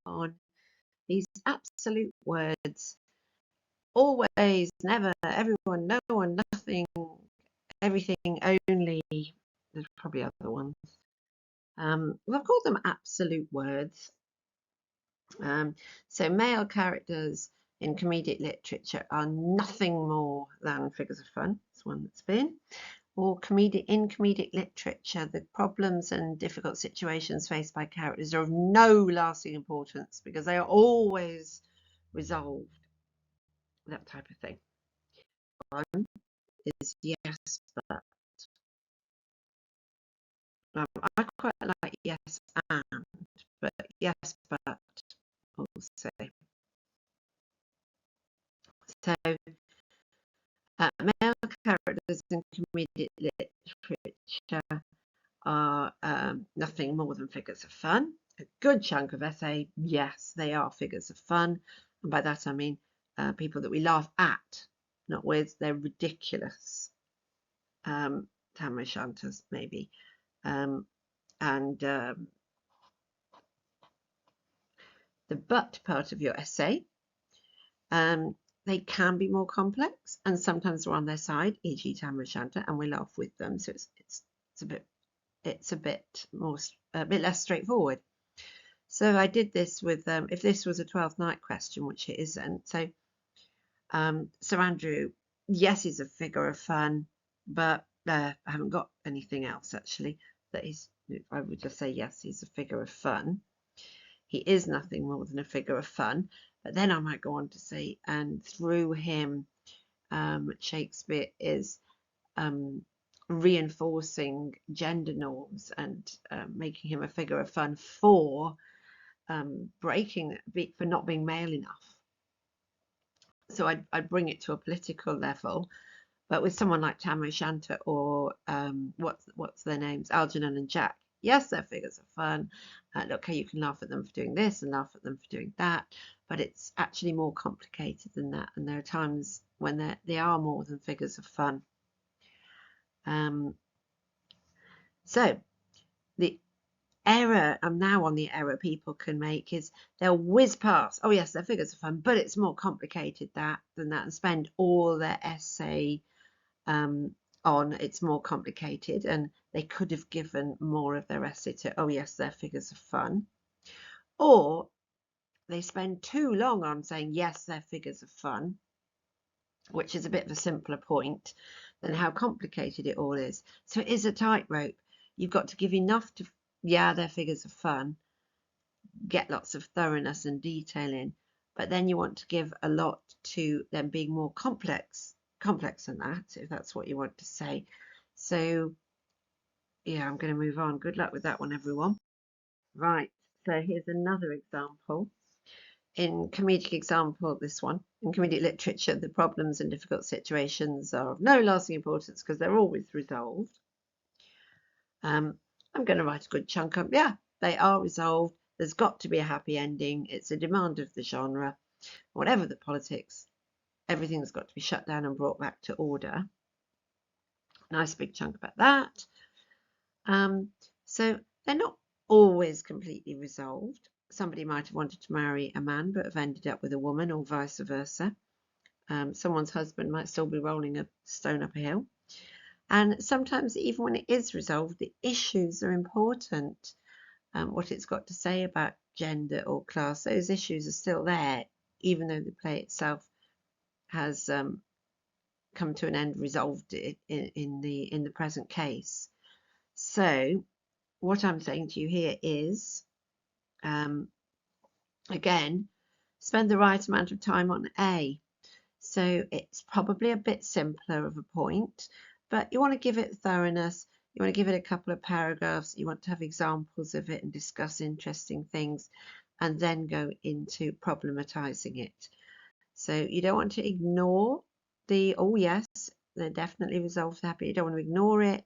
on these absolute words. Always, never, everyone, no one, nothing, everything, only. There's probably other ones. I've called them absolute words. So male characters in comedic literature are nothing more than figures of fun. That's one that's been. Or in comedic literature, the problems and difficult situations faced by characters are of no lasting importance because they are always resolved. That type of thing. One is yes, but. I quite like yes and, but yes, but also. So, male characters in comedic literature are nothing more than figures of fun. A good chunk of essay, yes, they are figures of fun. And by that I mean people that we laugh at, not with. They're ridiculous. Tam O'Shanters, maybe. The but part of your essay, they can be more complex, and sometimes we're on their side, e.g. Tam O'Shanter, and we laugh with them. So it's a bit less straightforward. So I did this with if this was a 12th night question, which it isn't. So Sir Andrew, yes, he's a figure of fun, but I haven't got anything else actually. I would just say yes, he's a figure of fun. He is nothing more than a figure of fun. But then I might go on to say, and through him, Shakespeare is reinforcing gender norms and making him a figure of fun for for not being male enough. So I'd bring it to a political level. But with someone like Tam O'Shanter or what's their names, Algernon and Jack, yes, they're figures of fun. Look, you can laugh at them for doing this and laugh at them for doing that, but it's actually more complicated than that. And there are times when they are more than figures of fun. So the error, I'm now on the error people can make, is they'll whiz past, oh yes, they're figures of fun, but it's more complicated than that, and spend all their essay on it's more complicated, and they could have given more of their essay to, oh yes, they're figures of fun. Or they spend too long on saying, yes, they're figures of fun, which is a bit of a simpler point than how complicated it all is. So it is a tightrope. You've got to give enough to, yeah, they're figures of fun, get lots of thoroughness and detail in, but then you want to give a lot to them being more complex than that, if that's what you want to say. So yeah, I'm going to move on. Good luck with that one, everyone. Right, so here's another example. In comedic example, this one, in comedic literature, the problems and difficult situations are of no lasting importance because they're always resolved. I'm going to write a good chunk of, yeah, they are resolved. There's got to be a happy ending. It's a demand of the genre. Whatever the politics, everything's got to be shut down and brought back to order. Nice big chunk about that. So they're not always completely resolved. Somebody might have wanted to marry a man but have ended up with a woman, or vice versa. Someone's husband might still be rolling a stone up a hill. And sometimes even when it is resolved, the issues are important. What it's got to say about gender or class, those issues are still there, even though the play itself has come to an end, resolved in the present case. So what I'm saying to you here is, again, spend the right amount of time on A. So it's probably a bit simpler of a point, but you want to give it thoroughness. You want to give it a couple of paragraphs. You want to have examples of it and discuss interesting things, and then go into problematizing it. So you don't want to ignore the, oh yes, they're definitely resolved happy. You don't want to ignore it.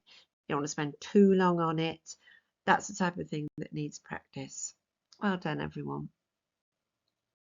You don't want to spend too long on it. That's the type of thing that needs practice. Well done, everyone.